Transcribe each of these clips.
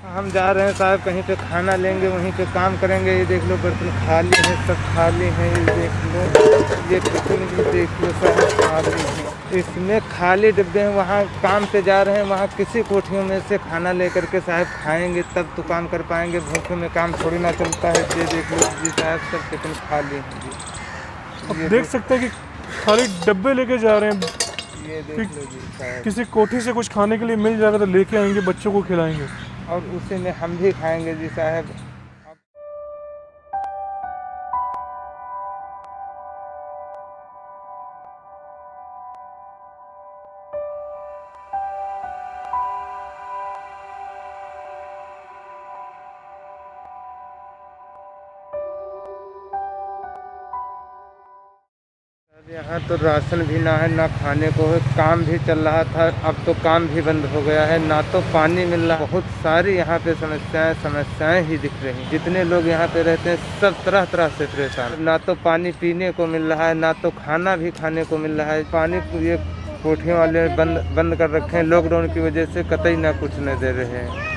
हम जा रहे हैं साहब, कहीं पे खाना लेंगे, वहीं पे काम करेंगे। ये देख लो बर्तन खाली है, सब खाली है। ये देख लो, ये टिफिन भी देख लो साहब खाली है। इसमें खाली डिब्बे हैं। वहाँ काम पे जा रहे हैं, वहाँ किसी कोठियों में से खाना लेकर के साहब खाएंगे, तब तो काम कर पाएंगे। भूखे में काम थोड़ी ना चलता है। ये देख लो जी साहब, सब टिफिन खाली है जी। अब देख सकते हैं कि खाली डब्बे लेके जा रहे हैं। ये देख लो जी साहब, किसी कोठी से कुछ खाने के लिए मिल जाएगा तो लेके आएंगे, बच्चों को खिलाएंगे। और उसी में हम भी खाएंगे जी साहब। यहाँ तो राशन भी ना है, ना खाने को है। काम भी चल रहा था, अब तो काम भी बंद हो गया है। ना तो पानी मिल रहा। बहुत सारी यहाँ पे समस्याएं ही दिख रही। जितने लोग यहाँ पे रहते हैं सब तरह तरह से परेशान। ना तो पानी पीने को मिल रहा है, ना तो खाना भी खाने को मिल रहा है। पानी ये कोठियों वाले बंद कर रखे हैं लॉकडाउन की वजह से। कतई ना कुछ नहीं दे रहे हैं।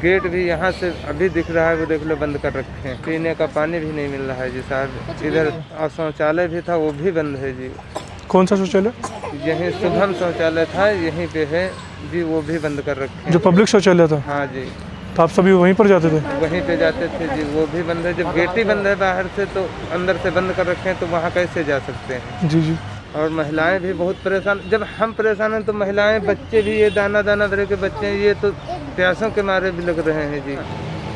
गेट भी यहाँ से अभी दिख रहा है, वो देख लो बंद कर रखे हैं। पीने का पानी भी नहीं मिल रहा है जी साहब। इधर शौचालय भी था, वो भी बंद है जी। कौन सा शौचालय? यहीं शुभम शौचालय था, यहीं पे है जी, वो भी बंद कर रखे हैं। जो पब्लिक शौचालय था? हाँ जी। तो आप सभी वहीं पर जाते थे? वहीं पे जाते थे जी, वो भी बंद है। जब गेट ही बंद है बाहर से, तो अंदर से बंद कर रखे हैं, तो वहाँ कैसे जा सकते हैं? जी जी। और महिलाएं भी बहुत परेशान। जब हम परेशान हैं तो महिलाएं, बच्चे भी, ये दाना तरह के बच्चे हैं, ये तो प्यासों के मारे भी लग रहे हैं जी।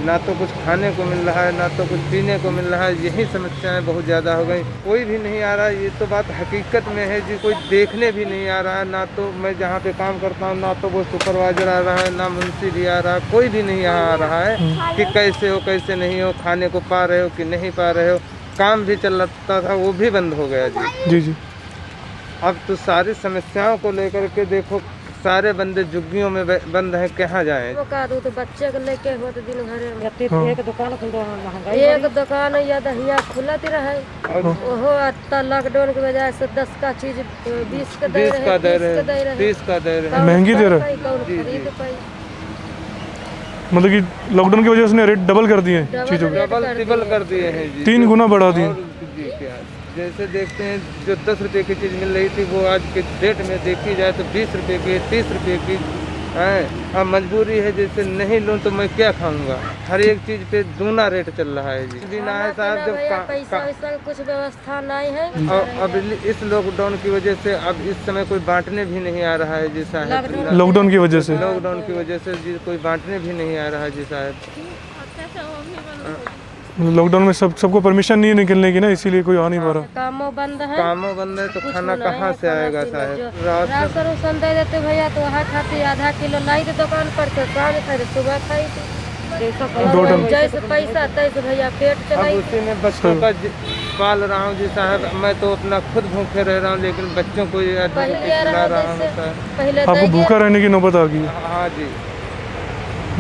ना तो कुछ खाने को मिल रहा है, ना तो कुछ पीने को मिल रहा है। यही समस्याएं बहुत ज़्यादा हो गई। कोई भी नहीं आ रहा, ये तो बात हकीकत में है जी। कोई देखने भी नहीं आ रहा है। ना तो मैं जहाँ पे काम करता हूँ, ना तो वो सुपरवाइजर आ रहा है, ना मुंशी भी आ रहा है। कोई भी नहीं यहाँ आ रहा है कि कैसे हो कैसे नहीं हो, खाने को पा रहे हो कि नहीं पा रहे हो। काम भी चल रहा था, वो भी बंद हो गया जी। जी जी। अब तो सारी समस्याओं को लेकर के देखो, सारे बंदे झुग्गियों में बंद हैं, कहाँ जाएं? तो बच्चे को लेके हो तो दिन भर हाँ। एक दुकान या दहिया खुलत रहे। ओहो लॉकडाउन की वजह से 10 का चीज 20 का दे रहे, 30 का दे रहे हैं। महंगी दे रहे हैं। मतलब कि लॉकडाउन की वजह से रेट डबल कर दिए हैं चीज़ों के? डबल ट्रिपल कर दिए हैं जी। 3 गुना बढ़ा दिए। और जी क्या, जैसे देखते हैं जो 10 रुपए की चीज़ मिल रही थी, वो आज के डेट में देखी जाए तो 20 रुपए की, 30 रुपए की है। अब मजबूरी है, जैसे नहीं लूँ तो मैं क्या खाऊंगा। हर एक चीज़ पे दूना रेट चल रहा है जी। भी ना है साहब, जब पैसा कुछ व्यवस्था नहीं है। और अब इस लॉकडाउन की वजह से अब इस समय कोई बांटने भी नहीं आ रहा है जी साहब। लॉकडाउन की वजह से? लॉकडाउन की वजह से जी कोई बांटने भी नहीं आ रहा है जी साहब। लॉकडाउन में सबको परमिशन नहीं है निकलने की ना, इसीलिए कोई आ नहीं पा रहा। कामों बंद है तो खाना कहाँ से आएगा साहब? राशन उसन दे देते भैया, तो वहाँ खाती आधा किलो लाई थे दुकान पर से, शाम खाई सुबह खाई थी। जैसे पैसा तैसे भैया पेट चलाई। उसी में बच्चों का पाल रहा हूँ जी साहब। मैं तो अपना खुद भूखे रह रहा हूँ, लेकिन बच्चों को खिला रहा हूँ साहब। आपको भूखा रहने की नौबत आ गई? हाँ जी।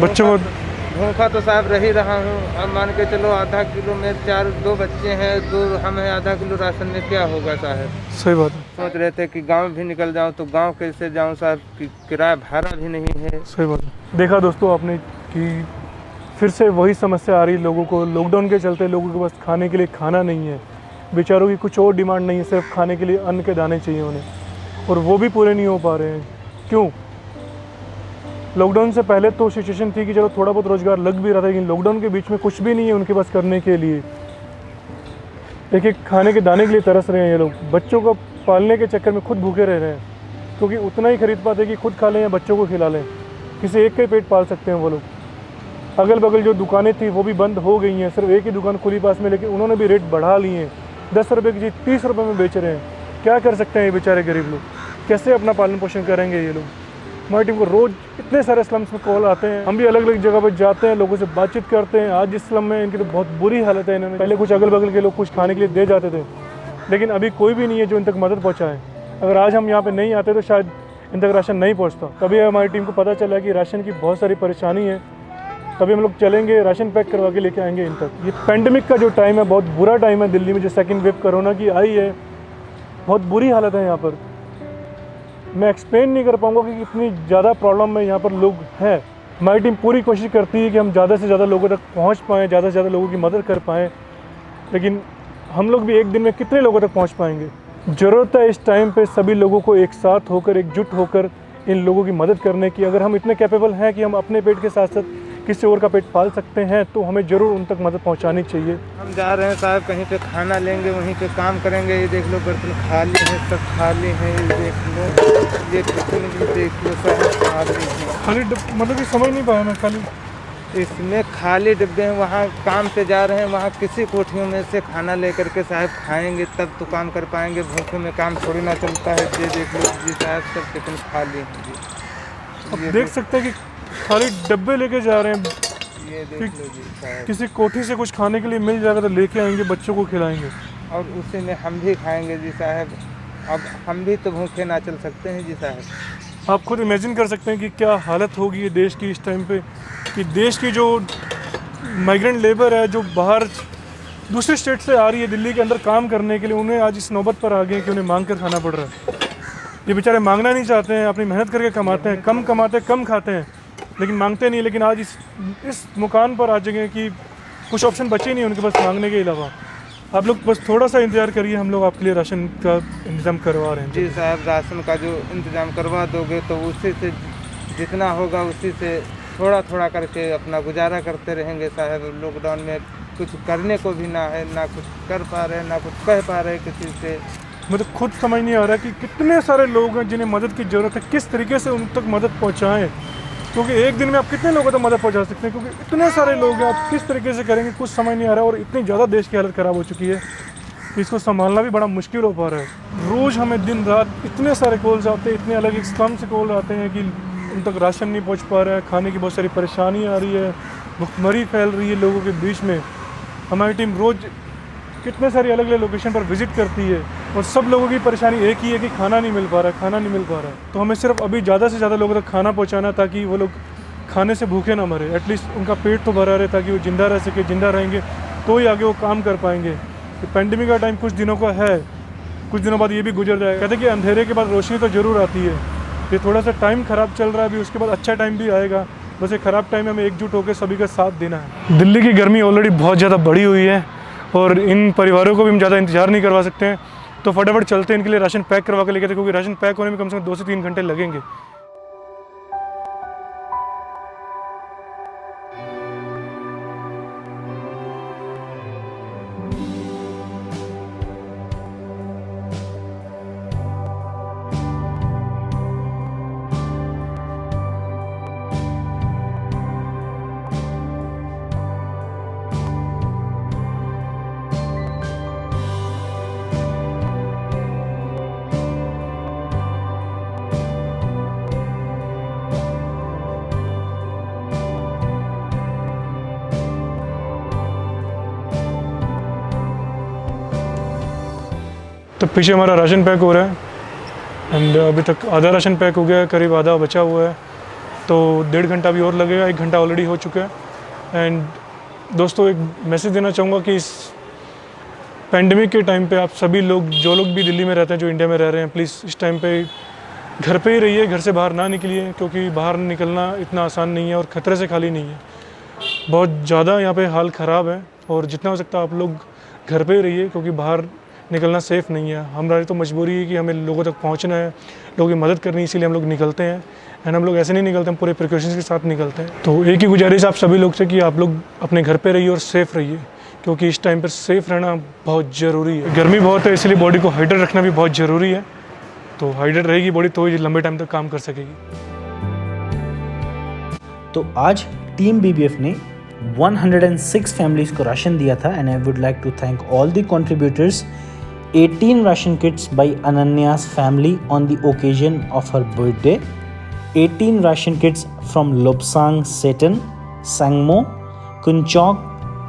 बच्चों को भूखा तो साहब रह ही रहा हूँ। अब मान के चलो आधा किलो में 2 बच्चे हैं, 2 हम हैं, आधा किलो राशन में क्या होगा साहब? सही बात है। सोच रहे थे कि गांव भी निकल जाऊं, तो गांव कैसे जाऊं साहब, कि किराया भाड़ा भी नहीं है। सही बात है। देखा दोस्तों आपने कि फिर से वही समस्या आ रही है लोगों को। लॉकडाउन के चलते लोगों के पास खाने के लिए खाना नहीं है। बेचारों की कुछ और डिमांड नहीं है, सिर्फ खाने के लिए अन्न के दाने चाहिए उन्हें, और वो भी पूरे नहीं हो पा रहे हैं। क्यों? लॉकडाउन से पहले तो सिचुएशन थी कि चलो थोड़ा बहुत रोज़गार लग भी रहा था, लेकिन लॉकडाउन के बीच में कुछ भी नहीं है उनके पास करने के लिए। एक एक खाने के दाने के लिए तरस रहे हैं ये लोग। बच्चों को पालने के चक्कर में खुद भूखे रह रहे हैं, क्योंकि उतना ही खरीद पाते कि खुद खा लें या बच्चों को खिला लें। किसी एक का ही पेट पाल सकते हैं वो लोग। अगल बगल जो दुकानें थी वो भी बंद हो गई हैं, सिर्फ एक ही दुकान खुली पास में, लेकिन उन्होंने भी रेट बढ़ा लिए हैं। 10 रुपये की चीज़ 30 रुपये में बेच रहे हैं। क्या कर सकते हैं ये बेचारे गरीब लोग? कैसे अपना पालन पोषण करेंगे ये लोग? हमारी टीम को रोज़ इतने सारे स्लम्स में कॉल आते हैं। हम भी अलग अलग जगह पर जाते हैं, लोगों से बातचीत करते हैं। आज इस स्लम में इनकी तो बहुत बुरी हालत है। इन्होंने पहले कुछ अगल बगल के लोग कुछ खाने के लिए दे जाते थे, लेकिन अभी कोई भी नहीं है जो इन तक मदद पहुँचाए। अगर आज हम यहाँ पर नहीं आते तो शायद इन तक राशन नहीं पहुँचता। तभी हमारी टीम को पता चला कि राशन की बहुत सारी परेशानी है, तभी हम लोग चलेंगे, राशन पैक करवा के लेके आएंगे इन तक। ये पेंडेमिक का जो टाइम है बहुत बुरा टाइम है दिल्ली में, जो सेकंड वेव कोरोना की आई है, बहुत बुरी हालत है यहाँ पर। मैं एक्सप्लेन नहीं कर पाऊँगा कि कितनी ज़्यादा प्रॉब्लम में यहाँ पर लोग हैं। हमारी टीम पूरी कोशिश करती है कि हम ज़्यादा से ज़्यादा लोगों तक पहुंच पाएँ, ज़्यादा से ज़्यादा लोगों की मदद कर पाएँ, लेकिन हम लोग भी एक दिन में कितने लोगों तक पहुंच पाएंगे। ज़रूरत है इस टाइम पे सभी लोगों को एक साथ होकर, एकजुट होकर इन लोगों की मदद करने की। अगर हम इतने कैपेबल हैं कि हम अपने पेट के साथ साथ किसी और का पेट पाल सकते हैं तो हमें ज़रूर उन तक मदद पहुंचानी चाहिए। हम जा रहे हैं साहब, कहीं पे खाना लेंगे, वहीं पे काम करेंगे। ये देख लो बर्तन खाली है, सब खाली है। ये देख लो, ये टिफिन भी देख लो, सब खाली है। खाली मतलब कि समझ नहीं पाया मैं, खाली इसमें खाली डिब्बे हैं। वहाँ काम पे जा रहे हैं, वहाँ किसी कोठियों में से खाना लेकर के साहब खाएंगे तब तो काम कर पाएंगे। भूखे में काम थोड़ी ना चलता है। ये देख लो जी साहब, सब टिफिन खाली है जी। अब देख सकते हैं कि खाली डब्बे लेके जा रहे हैं। ये देख लो जी साहब, किसी कोठी से कुछ खाने के लिए मिल जाएगा तो लेके आएंगे, बच्चों को खिलाएंगे। और उसी में हम भी खाएंगे जी साहब। अब हम भी तो भूखे ना चल सकते हैं जी साहब। आप खुद इमेजिन कर सकते हैं कि क्या हालत होगी ये देश की इस टाइम पे, कि देश की जो माइग्रेंट लेबर है जो बाहर दूसरे स्टेट से आ रही है दिल्ली के अंदर काम करने के लिए, उन्हें आज इस नौबत पर आ गए कि उन्हें मांग कर खाना पड़ रहा है। ये बेचारे मांगना नहीं चाहते हैं, अपनी मेहनत करके कमाते हैं, कम कमाते कम खाते हैं, लेकिन मांगते नहीं। लेकिन आज इस मुकाम पर आ गए कि कुछ ऑप्शन बचे नहीं उनके पास मांगने के अलावा। आप लोग बस थोड़ा सा इंतज़ार करिए, हम लोग आपके लिए राशन का इंतज़ाम करवा रहे हैं। जी साहब, राशन का जो इंतज़ाम करवा दोगे तो उसी से जितना होगा उसी से थोड़ा थोड़ा करके अपना गुजारा करते रहेंगे साहब। लॉकडाउन में कुछ करने को भी ना है, ना कुछ कर पा रहे, ना कुछ कह पा रहे किसी से। मुझे खुद समझ नहीं आ रहा कि कितने सारे लोग हैं जिन्हें मदद की ज़रूरत है, किस तरीके से उन तक मदद पहुंचाएं। क्योंकि एक दिन में आप कितने लोगों तक मदद पहुंचा सकते हैं, क्योंकि इतने सारे लोग हैं, आप किस तरीके से करेंगे कुछ समझ नहीं आ रहा। और इतनी ज़्यादा देश की हालत ख़राब हो चुकी है कि इसको संभालना भी बड़ा मुश्किल हो पा रहा है। रोज़ हमें दिन रात इतने सारे कॉल्स आते हैं, इतने अलग अलग स्लम से कॉल आते हैं कि उन तक राशन नहीं पहुँच पा रहा है, खाने की बहुत सारी परेशानी आ रही है, भुखमरी फैल रही है लोगों के बीच में। हमारी टीम रोज़ कितने सारी अलग अलग लोकेशन पर विज़िट करती है और सब लोगों की परेशानी एक ही है कि खाना नहीं मिल पा रहा है, खाना नहीं मिल पा रहा है। तो हमें सिर्फ अभी ज़्यादा से ज़्यादा लोगों तक खाना पहुंचाना, ताकि वो लोग खाने से भूखे ना मरे, एटलीस्ट उनका पेट तो भरा रहे, ताकि वो ज़िंदा रह सके। ज़िंदा रहेंगे तो ही आगे वो काम कर पाएंगे। तो पेंडेमिक का टाइम कुछ दिनों का है, कुछ दिनों बाद ये भी गुजर जाएगा। कहते हैं कि अंधेरे के बाद रोशनी तो ज़रूर आती है। ये थोड़ा सा टाइम ख़राब चल रहा है अभी, उसके बाद अच्छा टाइम भी आएगा। बस ये ख़राब टाइम में हमें एकजुट होकर सभी का साथ देना है। दिल्ली की गर्मी ऑलरेडी बहुत ज़्यादा बढ़ी हुई है और इन परिवारों को भी हम ज़्यादा इंतजार नहीं करवा सकते हैं, तो फटाफट चलते हैं इनके लिए राशन पैक करवा के लेके, क्योंकि राशन पैक होने में कम से कम 2 से 3 घंटे लगेंगे। तो पीछे हमारा राशन पैक हो रहा है एंड अभी तक आधा राशन पैक हो गया है, करीब आधा बचा हुआ है। तो 1.5 घंटा भी और लगेगा, 1 घंटा ऑलरेडी हो चुका है। एंड दोस्तों, एक मैसेज देना चाहूँगा कि इस पेंडेमिक के टाइम पे आप सभी लोग, जो लोग भी दिल्ली में रहते हैं, जो इंडिया में रह रहे हैं, प्लीज़ इस टाइम पे घर पे ही रहिए, घर से बाहर ना निकलिए, क्योंकि बाहर निकलना इतना आसान नहीं है और ख़तरे से खाली नहीं है। बहुत ज़्यादा यहाँ पे हाल ख़राब है और जितना हो सकता है आप लोग घर पे ही रहिए, क्योंकि बाहर निकलना सेफ़ नहीं है। हमारी तो मजबूरी है कि हमें लोगों तक पहुंचना है, लोगों की मदद करनी है, इसीलिए हम लोग निकलते हैं। एंड हम लोग ऐसे नहीं निकलते, हम पूरे प्रिकॉशंस के साथ निकलते हैं। तो एक ही गुजारिश आप सभी लोग से कि आप लोग अपने घर पे रहिए और सेफ़ रहिए, क्योंकि इस टाइम पर सेफ़ रहना बहुत ज़रूरी है। गर्मी बहुत है, इसलिए बॉडी को हाइड्रेट रखना भी बहुत ज़रूरी है। तो हाइड्रेट रहेगी बॉडी तो ही लंबे टाइम तक काम कर सकेगी। तो आज टीम BBF ने 106 फैमिलीज़ को राशन दिया था and I would like to thank all the contributors. 18 ration kits by Ananya's family on the occasion of her birthday. 18 ration kits from Lobsang Seton, Sangmo, Kunchok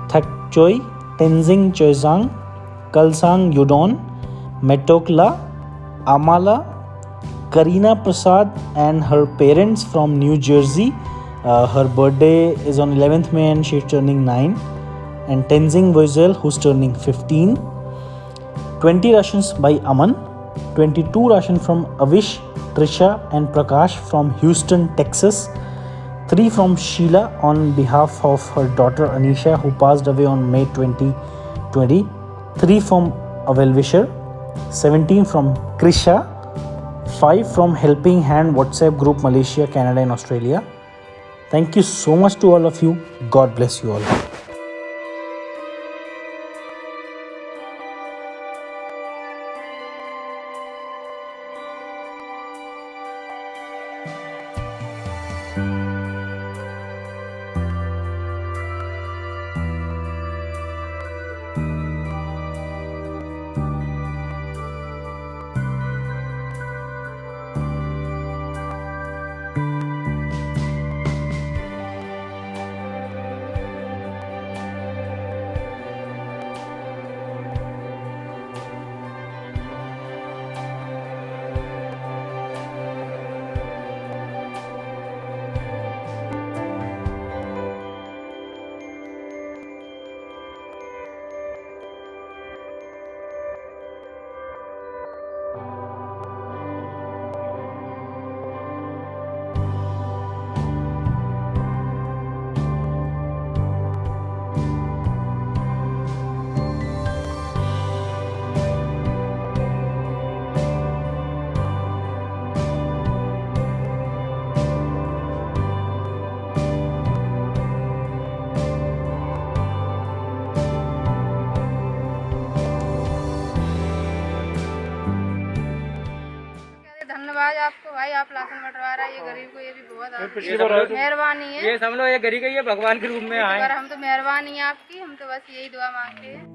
Thakchoi, Tenzing Choizang, Kalsang Yudon, Metokla, Amala, Karina Prasad and her parents from New Jersey. Her birthday is on 11th May and she's turning 9. And Tenzing Voizel, who's turning 15. 20 rations by Aman, 22 ration from Avish, Trisha and Prakash from Houston, Texas, 3 from Sheila on behalf of her daughter Anisha, who passed away on May 2020. 3 from a well-wisher. 17 from Krisha. 5 from Helping Hand WhatsApp group Malaysia, Canada and Australia. Thank you so much to all of you. God bless you all. धन्यवाद आपको भाई, आप ration बंटवा रहा है ये गरीब को, ये भी बहुत पिछली बार आए थे। मेहरबानी है। ये समझ लो ये गरीब ये भगवान के रूप में आए। पर हम तो मेहरबानी है आपकी, हम तो बस यही दुआ मांगते हैं।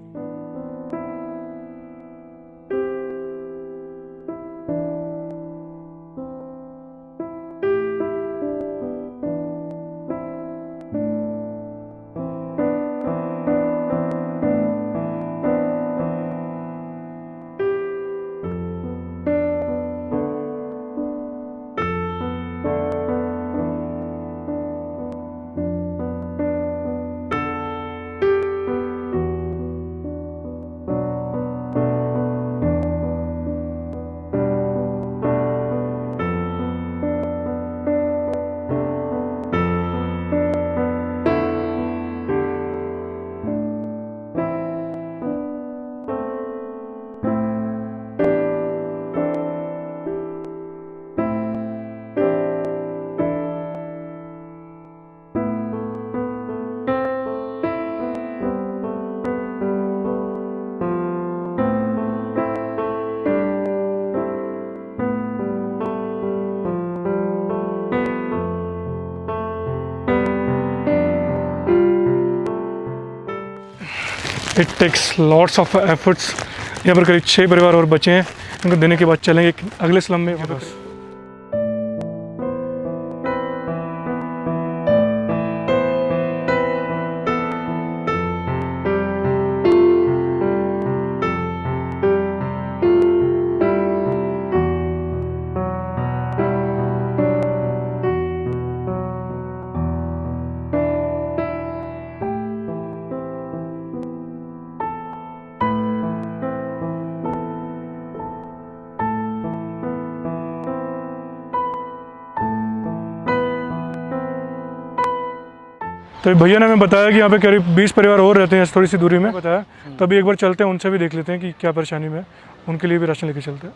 It takes lots of efforts. यहाँ पर करीब 6 परिवार और बचे हैं, उनको देने के बाद चलेंगे अगले स्लम में वापस। तो भैया ने हमें बताया कि यहाँ पे करीब 20 परिवार और रहते हैं थोड़ी सी दूरी में बताया, तो अभी एक बार चलते हैं, उनसे भी देख लेते हैं कि क्या परेशानी में है, उनके लिए भी राशन लेके चलते हैं।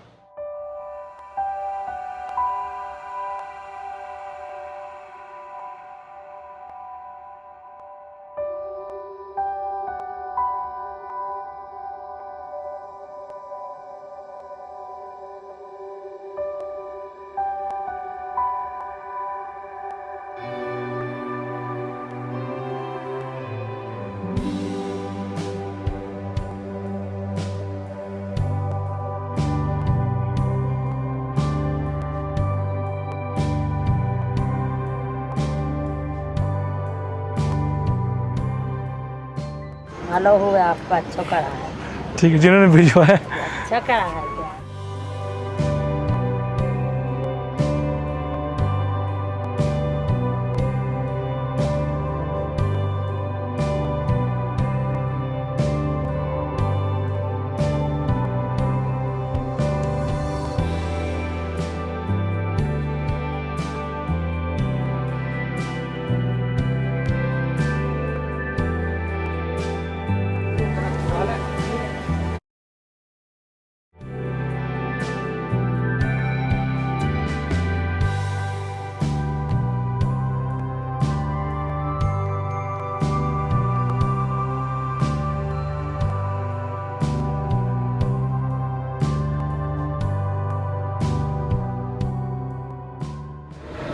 हेलो हुआ आपका, अच्छा करा है। ठीक है, जिन्होंने भिजवाया अच्छा करा है।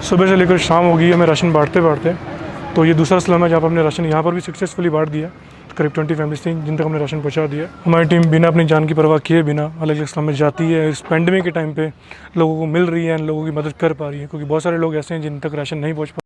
सुबह से लेकर शाम हो गई है हमें राशन बांटते बांटते। तो ये दूसरा स्लम है जहाँ पर हमने राशन यहाँ पर भी सक्सेसफुली बांट दिया। करीब 20 फैमिलीज थी जिन तक हमने राशन पहुँचा दिया। हमारी टीम बिना अपनी जान की परवाह किए बिना अलग अलग स्लम में जाती है। इस पेंडेमिक के टाइम पे लोगों को मिल रही है, लोगों की मदद कर पा रही है, क्योंकि बहुत सारे लोग ऐसे हैं जिन तक राशन नहीं पहुँच पा